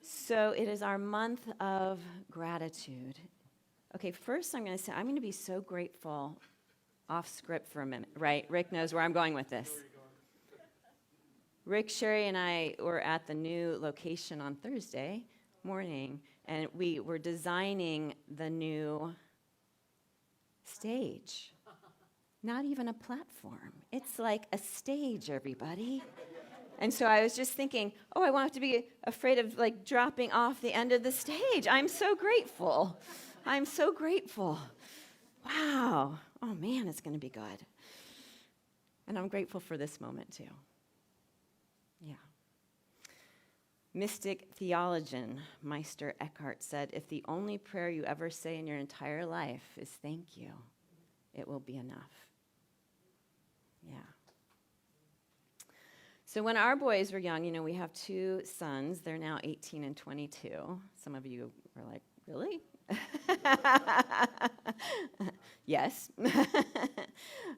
So it is our month of gratitude. Okay, first I'm going to say I'm going to be so grateful off script for a minute, right? Rick knows where I'm going with this. Rick, Sherry, and I were at the new location on Thursday morning, and we were designing the new stage. Not even a platform. It's like a stage, everybody. And so I was just thinking, I won't have to be afraid of like dropping off the end of the stage. I'm so grateful. I'm so grateful. Wow. Oh man, it's going to be good. And I'm grateful for this moment too. Yeah. Mystic theologian Meister Eckhart said, if the only prayer you ever say in your entire life is thank you, it will be enough. Yeah. So when our boys were young, we have two sons. They're now 18 and 22. Some of you are like, really? Yes.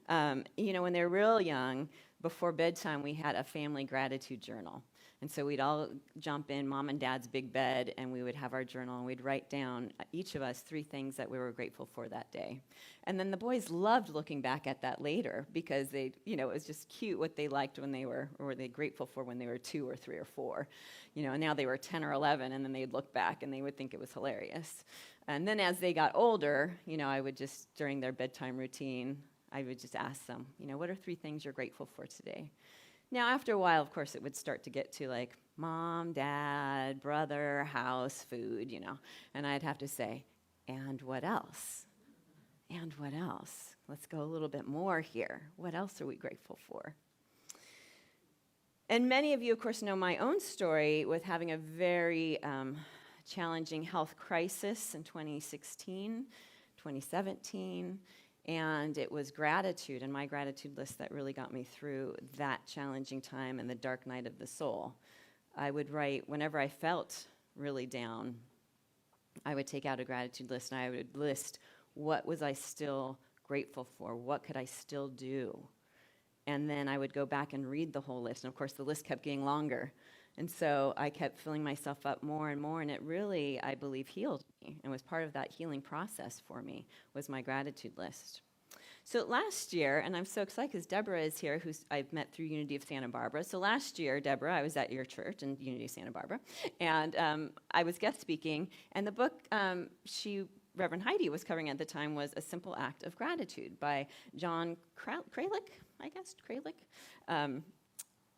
When they're real young, before bedtime, we had a family gratitude journal. And so we'd all jump in Mom and Dad's big bed, and we would have our journal, and we'd write down, each of us, 3 things that we were grateful for that day. And then the boys loved looking back at that later because it was just cute what they liked when they were, or were they grateful for when they were 2 or 3 or 4. And now they were 10 or 11, and then they'd look back, and they would think it was hilarious. And then as they got older, I would just, during their bedtime routine, I would just ask them, what are 3 things you're grateful for today? Now, after a while, of course, it would start to get to like mom, dad, brother, house, food, And I'd have to say, and what else? And what else? Let's go a little bit more here. What else are we grateful for? And many of you, of course, know my own story with having a very challenging health crisis in 2016, 2017. And it was gratitude and my gratitude list that really got me through that challenging time and the dark night of the soul. I would write, whenever I felt really down, I would take out a gratitude list and I would list what was I still grateful for, what could I still do? And then I would go back and read the whole list. And of course, the list kept getting longer. And so I kept filling myself up more and more, and it really, I believe, healed me. And was part of that healing process for me, was my gratitude list. So last year, and I'm so excited because Deborah is here, who I've met through Unity of Santa Barbara. So last year, Deborah, I was at your church in Unity of Santa Barbara, and I was guest speaking, and the book Reverend Heidi was covering at the time was A Simple Act of Gratitude by John Kralik,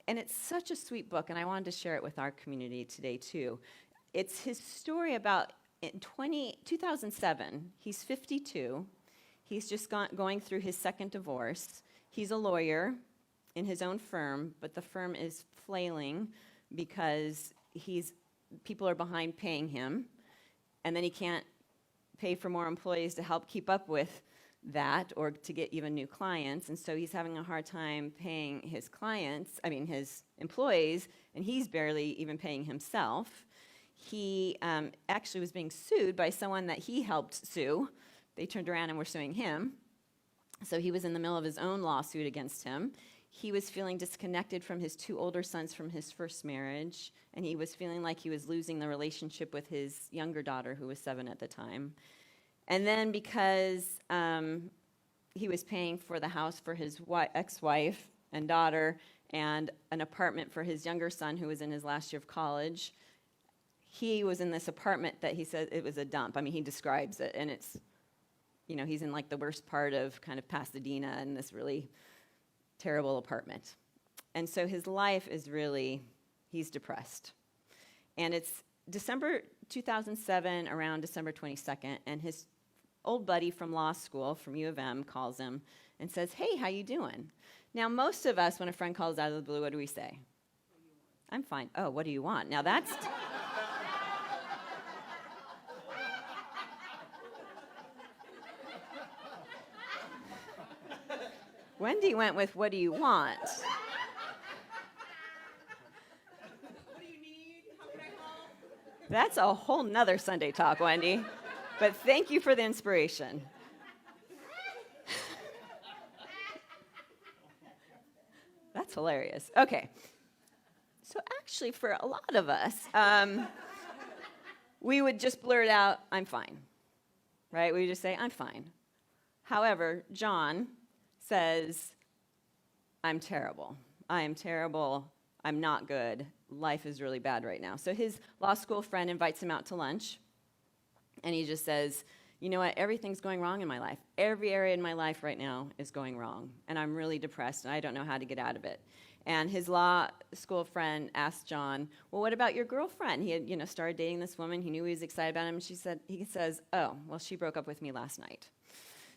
and it's such a sweet book, and I wanted to share it with our community today, too. It's his story about in 2007. He's 52. He's just going through his second divorce. He's a lawyer in his own firm, but the firm is flailing because people are behind paying him, and then he can't pay for more employees to help keep up with that or to get even new clients, and so he's having a hard time paying his employees, and he's barely even paying himself. He actually was being sued by someone that he helped sue. They turned around and were suing him, so he was in the middle of his own lawsuit against him. He was feeling disconnected from his 2 older sons from his first marriage, and he was feeling like he was losing the relationship with his younger daughter, who was 7 at the time. And then because he was paying for the house for his ex-wife and daughter and an apartment for his younger son who was in his last year of college, he was in this apartment that he said it was a dump. I mean, he describes it, and it's, he's in like the worst part of kind of Pasadena in this really terrible apartment. And so his life is really, he's depressed. And it's December 2007, around December 22nd, and his old buddy from law school, from U of M, calls him and says, hey, how you doing? Now, most of us, when a friend calls out of the blue, what do we say? I'm fine. Oh, what do you want? Now, that's... Wendy went with, what do you want? What do you need? How can I help? That's a whole nother Sunday talk, Wendy. But thank you for the inspiration. That's hilarious. Okay. So actually, for a lot of us, we would just blurt out, I'm fine, right? We would just say, I'm fine. However, John says, I'm terrible. I am terrible. I'm not good. Life is really bad right now. So his law school friend invites him out to lunch, and he just says, you know what, everything's going wrong in my life. Every area in my life right now is going wrong, and I'm really depressed, and I don't know how to get out of it. And his law school friend asked John, well, what about your girlfriend? He had, started dating this woman. He knew he was excited about him, and he says, oh, well, she broke up with me last night.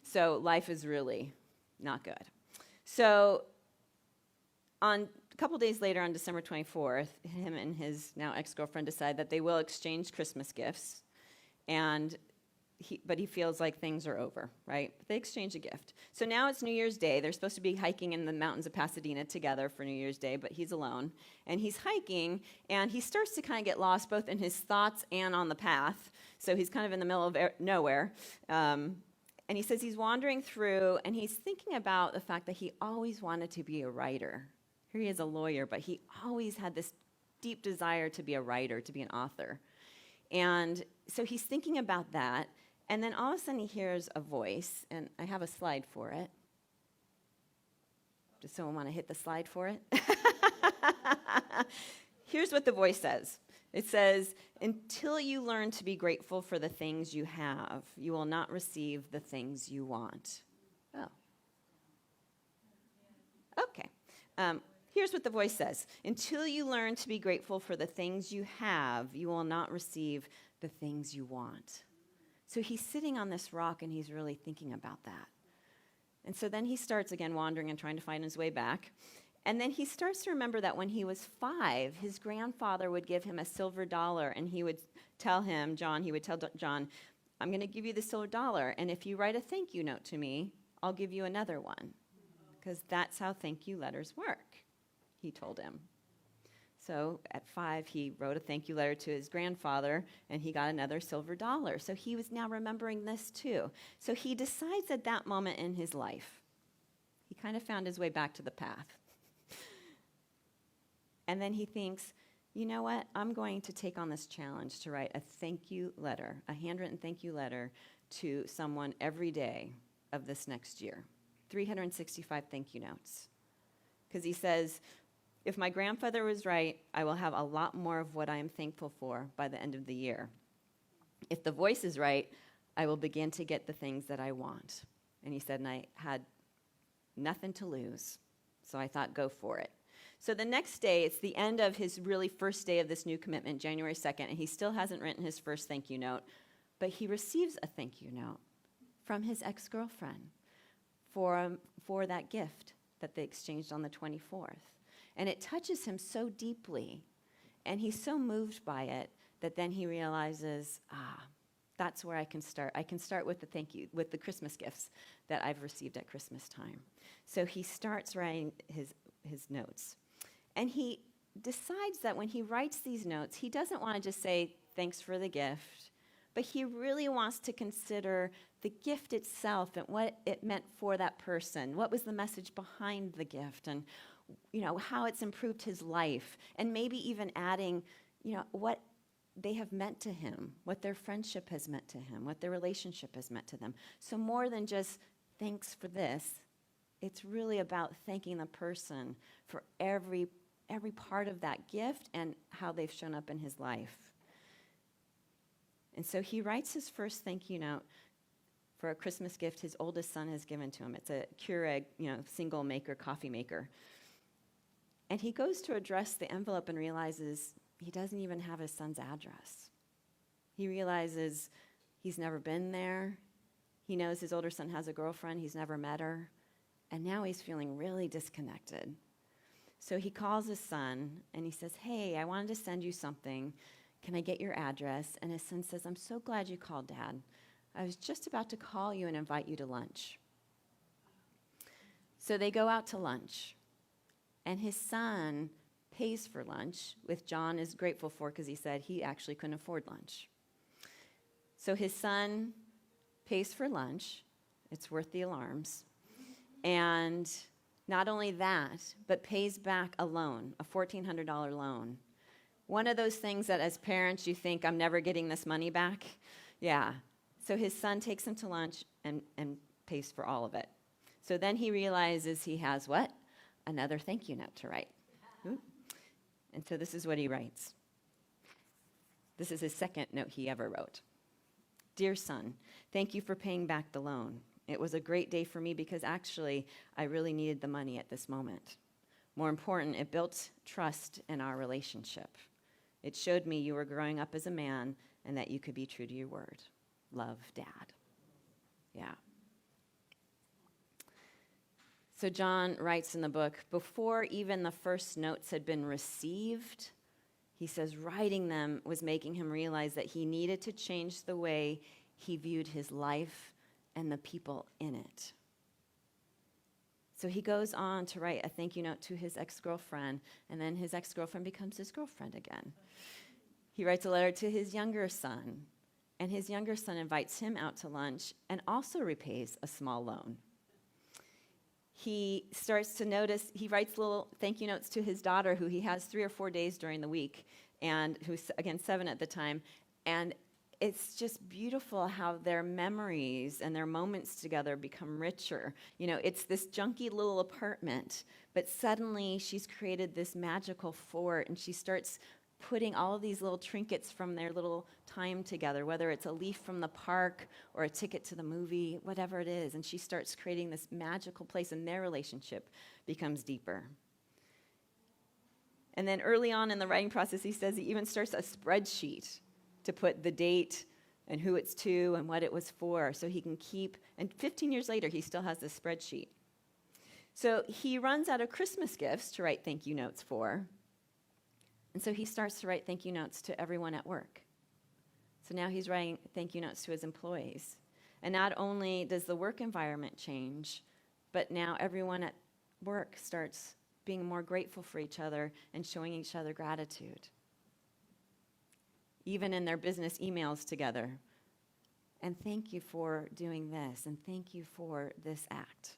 So life is really not good. So a couple days later, on December 24th, him and his now ex-girlfriend decide that they will exchange Christmas gifts, but he feels like things are over, right? They exchange a gift. So now it's New Year's Day. They're supposed to be hiking in the mountains of Pasadena together for New Year's Day, but he's alone. And he's hiking, and he starts to kind of get lost both in his thoughts and on the path. So he's kind of in the middle of nowhere. And he says he's wandering through, and he's thinking about the fact that he always wanted to be a writer. Here he is a lawyer, but he always had this deep desire to be a writer, to be an author. And so he's thinking about that. And then all of a sudden he hears a voice, and I have a slide for it. Does someone want to hit the slide for it? Here's what the voice says. It says, until you learn to be grateful for the things you have, you will not receive the things you want. Oh. Okay. Here's what the voice says. Until you learn to be grateful for the things you have, you will not receive the things you want. So he's sitting on this rock, and he's really thinking about that. And so then he starts again wandering and trying to find his way back. And then he starts to remember that when he was 5, his grandfather would give him a silver dollar, and he would tell John, I'm going to give you the silver dollar, and if you write a thank you note to me, I'll give you another one, because that's how thank you letters work, he told him. So at 5, he wrote a thank you letter to his grandfather, and he got another silver dollar. So he was now remembering this too. So he decides at that moment in his life, he kind of found his way back to the path. And then he thinks, you know what? I'm going to take on this challenge to write a thank you letter, a handwritten thank you letter to someone every day of this next year. 365 thank you notes. Because he says, if my grandfather was right, I will have a lot more of what I am thankful for by the end of the year. If the voice is right, I will begin to get the things that I want. And he said, and I had nothing to lose, so I thought, go for it. So the next day, it's the end of his really first day of this new commitment, January 2nd, and he still hasn't written his first thank you note, but he receives a thank you note from his ex-girlfriend for that gift that they exchanged on the 24th. And it touches him so deeply, and he's so moved by it that then he realizes, that's where I can start. I can start with the thank you, with the Christmas gifts that I've received at Christmas time. So he starts writing his notes. And he decides that when he writes these notes, he doesn't want to just say, thanks for the gift, but he really wants to consider the gift itself and what it meant for that person. What was the message behind the gift, and how it's improved his life, and maybe even adding, what they have meant to him, what their friendship has meant to him, what their relationship has meant to them. So more than just thanks for this, it's really about thanking the person for every part of that gift and how they've shown up in his life. And so he writes his first thank you note for a Christmas gift his oldest son has given to him. It's a Keurig, single maker, coffee maker. And he goes to address the envelope and realizes he doesn't even have his son's address. He realizes he's never been there. He knows his older son has a girlfriend. He's never met her. And now he's feeling really disconnected. So he calls his son, and he says, hey, I wanted to send you something. Can I get your address? And his son says, I'm so glad you called, Dad. I was just about to call you and invite you to lunch. So they go out to lunch. And his son pays for lunch, which John is grateful for because he said he actually couldn't afford lunch. So his son pays for lunch. It's worth the alarms. And not only that, but pays back a loan, a $1,400 loan One of those things that as parents you think, I'm never getting this money back. Yeah. So his son takes him to lunch and pays for all of it. So then he realizes he has what? Another thank you note to write. And so this is what he writes. This is his second note he ever wrote. Dear son, thank you for paying back the loan. It was a great day for me because actually I really needed the money at this moment. More important, it built trust in our relationship. It showed me you were growing up as a man and that you could be true to your word. Love, Dad. Yeah. So John writes in the book, before even the first notes had been received, he says writing them was making him realize that he needed to change the way he viewed his life and the people in it. So he goes on to write a thank you note to his ex-girlfriend, and then his ex-girlfriend becomes his girlfriend again. He writes a letter to his younger son, and his younger son invites him out to lunch and also repays a small loan. He starts to notice, he writes little thank you notes to his daughter, who he has 3 or 4 days during the week, and who's, again, 7 at the time. And it's just beautiful how their memories and their moments together become richer. You know, it's this junky little apartment, but suddenly she's created this magical fort, and she starts putting all of these little trinkets from their little time together, whether it's a leaf from the park or a ticket to the movie, whatever it is, and she starts creating this magical place, and their relationship becomes deeper. And then early on in the writing process, he says he even starts a spreadsheet to put the date and who it's to and what it was for, so he can keep, and 15 years later, he still has this spreadsheet. So he runs out of Christmas gifts to write thank you notes for, and so he starts to write thank you notes to everyone at work. So now he's writing thank you notes to his employees. And not only does the work environment change, but now everyone at work starts being more grateful for each other and showing each other gratitude. Even in their business emails together. And thank you for doing this, and thank you for this act.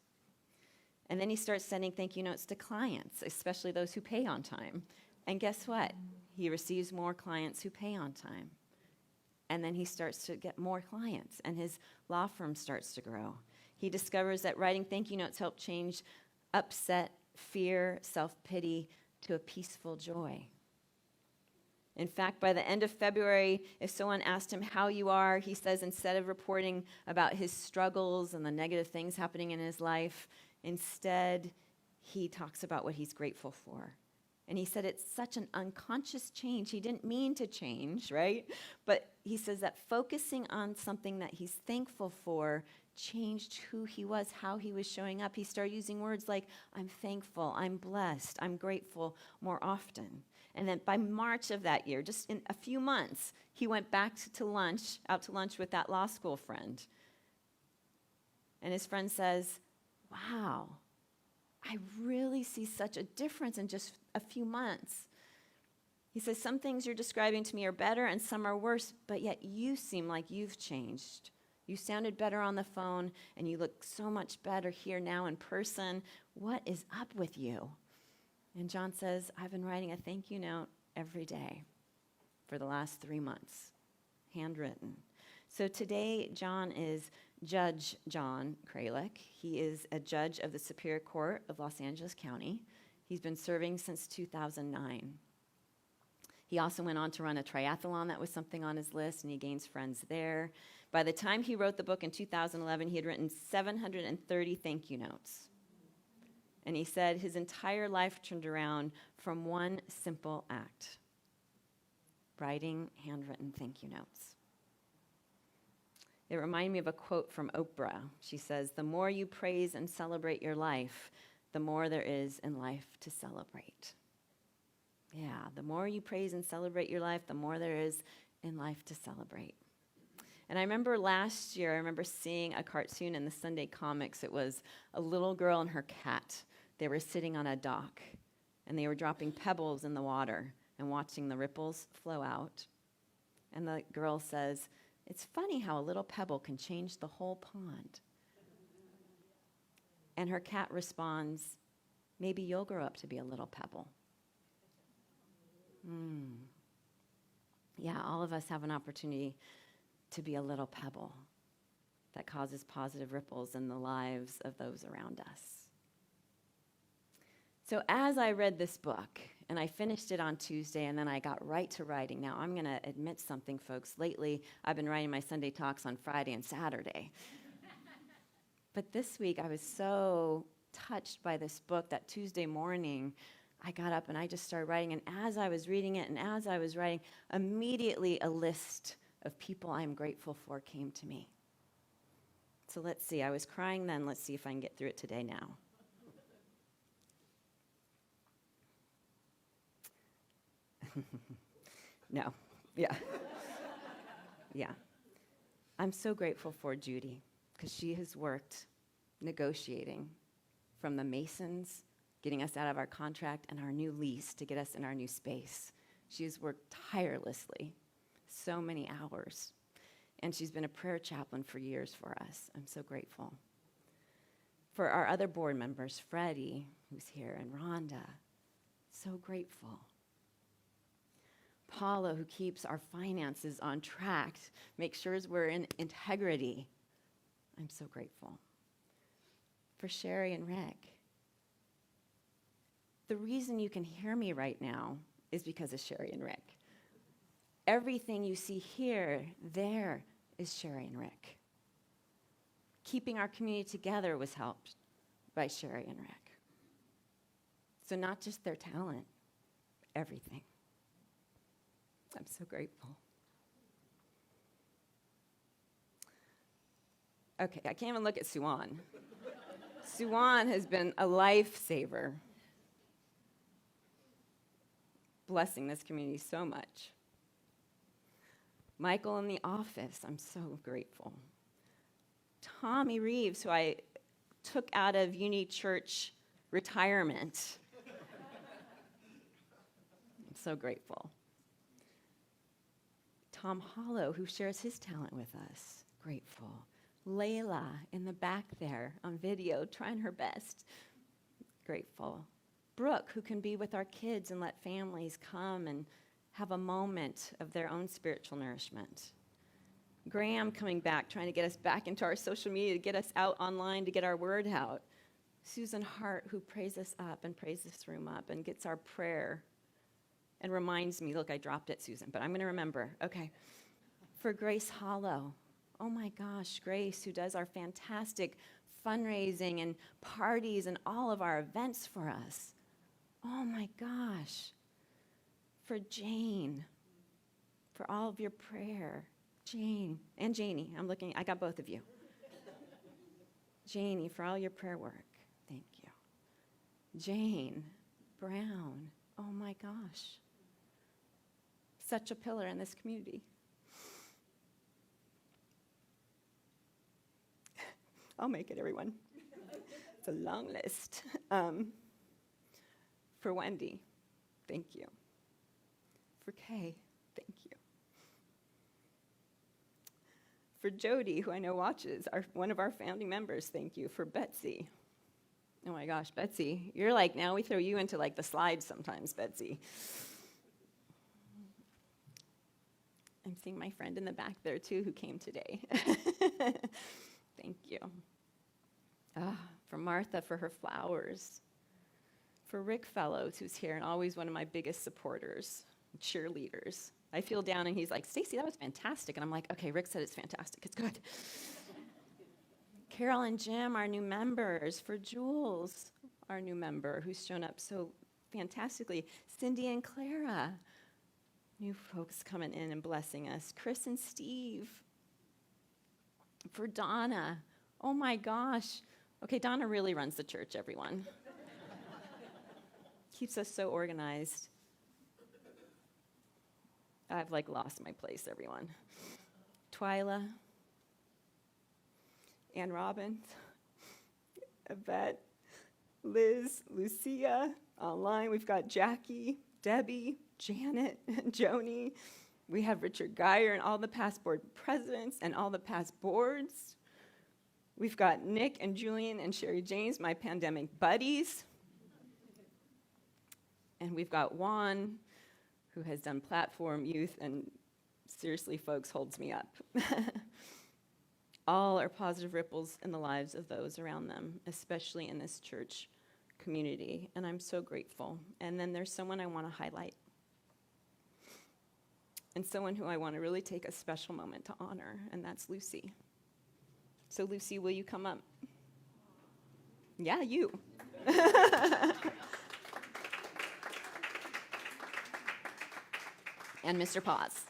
And then he starts sending thank you notes to clients, especially those who pay on time. And guess what? He receives more clients who pay on time. And then he starts to get more clients, and his law firm starts to grow. He discovers that writing thank you notes help change upset, fear, self-pity to a peaceful joy. In fact, by the end of February, if someone asked him how you are, he says instead of reporting about his struggles and the negative things happening in his life, instead he talks about what he's grateful for. And he said it's such an unconscious change. He didn't mean to change, right? But he says that focusing on something that he's thankful for changed who he was, how he was showing up. He started using words like, I'm thankful, I'm blessed, I'm grateful more often. And then by March of that year, just in a few months, he went back out to lunch with that law school friend. And his friend says, wow, I really see such a difference in just a few months. He says, some things you're describing to me are better and some are worse, but yet you seem like you've changed. You sounded better on the phone, and you look so much better here now in person. What is up with you? And John says, I've been writing a thank you note every day for the last 3 months, handwritten. So today, John is Judge John Kralik. He is a judge of the Superior Court of Los Angeles County. He's been serving since 2009. He also went on to run a triathlon. That was something on his list, and he gains friends there. By the time he wrote the book in 2011, he had written 730 thank you notes. And he said his entire life turned around from one simple act: writing handwritten thank you notes. It reminded me of a quote from Oprah. She says, the more you praise and celebrate your life, the more there is in life to celebrate. Yeah, the more you praise and celebrate your life, the more there is in life to celebrate. And I remember last year, seeing a cartoon in the Sunday comics. It was a little girl and her cat. They were sitting on a dock, and they were dropping pebbles in the water and watching the ripples flow out. And the girl says, it's funny how a little pebble can change the whole pond. And her cat responds, maybe you'll grow up to be a little pebble. Yeah, all of us have an opportunity to be a little pebble that causes positive ripples in the lives of those around us. So as I read this book, and I finished it on Tuesday, and then I got right to writing. Now, I'm going to admit something, folks. Lately, I've been writing my Sunday talks on Friday and Saturday. But this week, I was so touched by this book that Tuesday morning, I got up and I just started writing. And as I was reading it and as I was writing, immediately a list of people I'm grateful for came to me. So let's see. I was crying then. Let's see if I can get through it today now. No. Yeah. Yeah. I'm so grateful for Judy because she has worked negotiating from the Masons, getting us out of our contract and our new lease to get us in our new space. She has worked tirelessly, so many hours. And she's been a prayer chaplain for years for us. I'm so grateful. For our other board members, Freddie, who's here, and Rhonda, so grateful. Paula, who keeps our finances on track, makes sure we're in integrity. I'm so grateful. For Sherry and Rick. The reason you can hear me right now is because of Sherry and Rick. Everything you see here, there is Sherry and Rick. Keeping our community together was helped by Sherry and Rick. So not just their talent, everything. I'm so grateful. Okay, I can't even look at Suwan. Suwan has been a lifesaver, blessing this community so much. Michael in the office, I'm so grateful. Tommy Reeves, who I took out of Uni Church retirement. I'm so grateful. Tom Hollow, who shares his talent with us, grateful. Layla in the back there on video, trying her best, grateful. Brooke, who can be with our kids and let families come and have a moment of their own spiritual nourishment. Graham coming back, trying to get us back into our social media, to get us out online, to get our word out. Susan Hart, who prays us up and prays this room up and gets our prayer and reminds me, look, I dropped it, Susan, but I'm going to remember. Okay. For Grace Hollow. Oh my gosh, Grace, who does our fantastic fundraising and parties and all of our events for us. Oh my gosh. For Jane, for all of your prayer. Jane, and Janie, I got both of you. Janie, for all your prayer work. Thank you. Jane Brown, oh my gosh. Such a pillar in this community. I'll make it, everyone. It's a long list. For Wendy, thank you. For Kay, thank you. For Jody, who I know watches, one of our family members, thank you. For Betsy. Oh my gosh, Betsy, you're like, now we throw you into like the slides sometimes, Betsy. I'm seeing my friend in the back there too who came today. Thank you. For Martha, for her flowers. For Rick Fellows, who's here and always one of my biggest supporters, cheerleaders. I feel down and he's like, Stacy, that was fantastic. And I'm like, okay, Rick said it's fantastic. It's good. Carol and Jim, our new members. For Jules, our new member, who's shown up so fantastically. Cindy and Clara, new folks coming in and blessing us. Chris and Steve. For Donna, oh my gosh. Okay, Donna really runs the church, everyone. Keeps us so organized. I've like lost my place, everyone. Twyla, Ann Robbins, Yvette, Liz, Lucia, online. We've got Jackie, Debbie, Janet, and Joni. We have Richard Geyer and all the past board presidents and all the past boards. We've got Nick and Julian and Sherry James, my pandemic buddies. And we've got Juan, who has done platform, youth, and seriously, folks, holds me up. All are positive ripples in the lives of those around them, especially in this church community, and I'm so grateful. And then there's someone I want to highlight, and someone who I want to really take a special moment to honor, and that's Lucy. So Lucy, will you come up? Yeah, you. And Mr. Paz.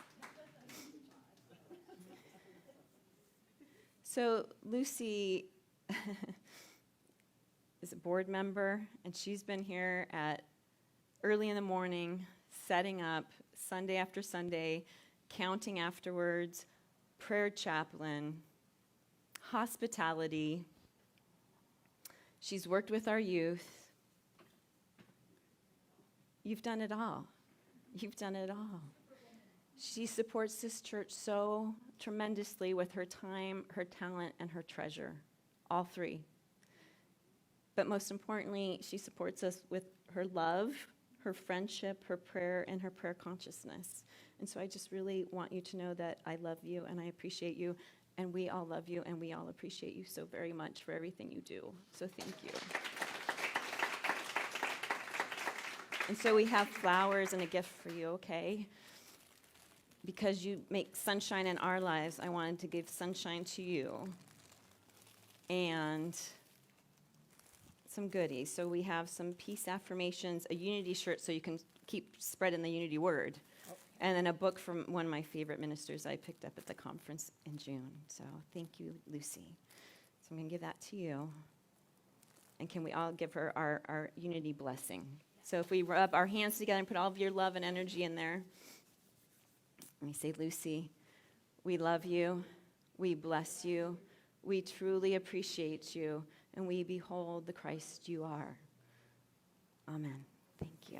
So Lucy is a board member, and she's been here at early in the morning, setting up Sunday after Sunday, counting afterwards, prayer chaplain, hospitality. She's worked with our youth. You've done it all. You've done it all. She supports this church so tremendously with her time, her talent, and her treasure, all three. But most importantly, she supports us with her love, her friendship, her prayer, and her prayer consciousness. And so I just really want you to know that I love you and I appreciate you, and we all love you and we all appreciate you so very much for everything you do. So thank you. And so we have flowers and a gift for you, okay? Because you make sunshine in our lives, I wanted to give sunshine to you. And some goodies. So we have some peace affirmations, a unity shirt so you can keep spreading the unity word, and then a book from one of my favorite ministers I picked up at the conference in June. So thank you, Lucy. So I'm going to give that to you. And can we all give her our unity blessing? So if we rub our hands together and put all of your love and energy in there. Let me say, Lucy, we love you, we bless you, we truly appreciate you, and we behold the Christ you are. Amen. Thank you.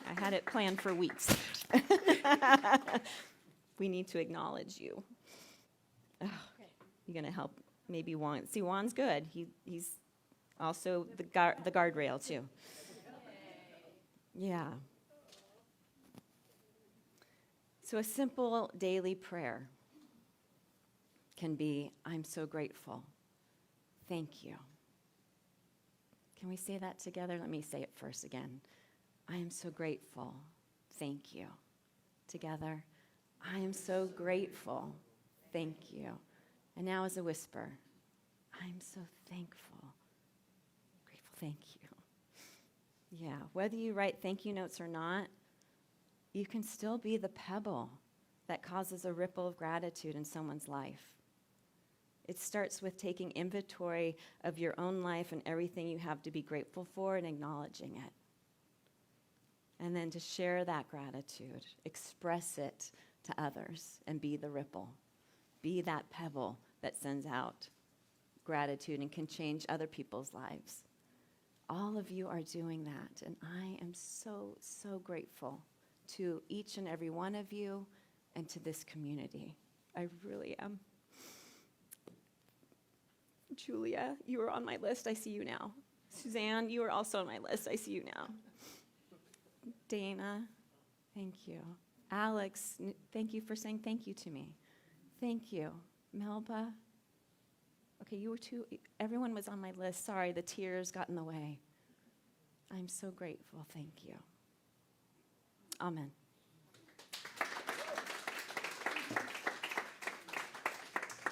I had it planned for weeks. We need to acknowledge you. Oh, you're going to help maybe Juan. See, Juan's good. He's also the guardrail, too. Yeah. So a simple daily prayer can be, I'm so grateful. Thank you. Can we say that together? Let me say it first again. I am so grateful. Thank you. Together. I am so grateful. Thank you. And now as a whisper, I'm so thankful. Grateful. Thank you. Yeah, whether you write thank you notes or not, you can still be the pebble that causes a ripple of gratitude in someone's life. It starts with taking inventory of your own life and everything you have to be grateful for and acknowledging it. And then to share that gratitude, express it to others, and be the ripple. Be that pebble that sends out gratitude and can change other people's lives. All of you are doing that, and I am so, so grateful to each and every one of you and to this community. I really am. Julia, you were on my list. I see you now. Suzanne, you were also on my list. I see you now. Dana, thank you. Alex, thank you for saying thank you to me. Thank you. Melba. Okay, you were too. Everyone was on my list. Sorry, the tears got in the way. I'm so grateful. Thank you. Amen.